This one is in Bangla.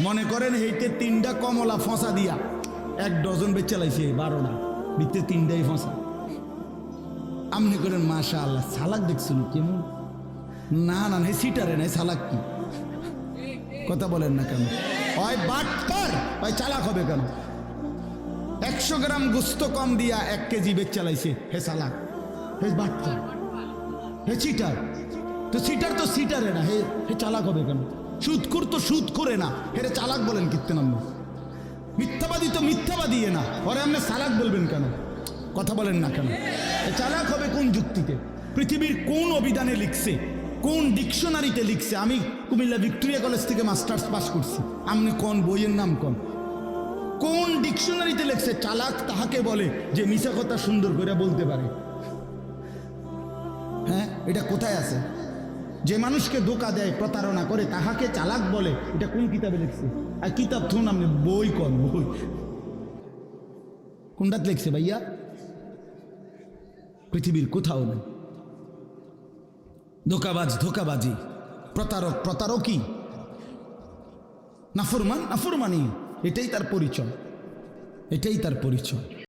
মনে করেন এইতে 3টা কমলা ফসা দিয়া 1 ডজন বেচে লাইছে 12টা ভিতরে 3টাই ফসা। আমনি করেন মাশাআল্লাহ সালাক দেখছেন কেমন? না না না সিটারে নাই সালাক কি কথা বলেন না কেন? ওই বাটপার ওই চালাক হবে কেন? 100 গ্রাম গোস্ত কম দিয়া 1 কেজি বেচ চালাইছে হে সালাক হে বাটপার হে চিটার। তো সিটার তো সিটারে না হে চালাক হবে কেন? সুদখোর তো সুদ করে না হেরে চালাক বলেন কিত্তে নাম? মিথ্যাবাদী তো মিথ্যাবাদী না ওরে আপনি সালাক বলবেন কেন? কথা বলেন না কেন? চালাক হবে কোন যুক্তিতে? পৃথিবীর কোন অভিধানে লিখছে, কোন ডিকশনারিতে লিখছে? আমি কুমিল্লা ভিক্টোরিয়া কলেজ থেকে মাস্টার্স পাস করছি, আপনি কোন বইয়ের নাম কোন ডিকশনারিতে লিখছে চালাক তাহাকে বলে যে মিছা কথা সুন্দর করে বলতে পারে? হ্যাঁ, এটা কোথায় আছে? যে মানুষকে ধোঁকা দেয় প্রতারণা করে তাহাকে চালাক বলে, এটা কোন কিতাবে লিখছে? আর কিতাব থুন আপনি বই বই কোনটাতে লিখছে ভাইয়া? পৃথিবীর কোথাও নেই। ধোঁকাবাজ ধোঁকাবাজি, প্রতারক প্রতারকই, নাফরমান নাফরমানি, এটাই তার পরিচয়, এটাই তার পরিচয়।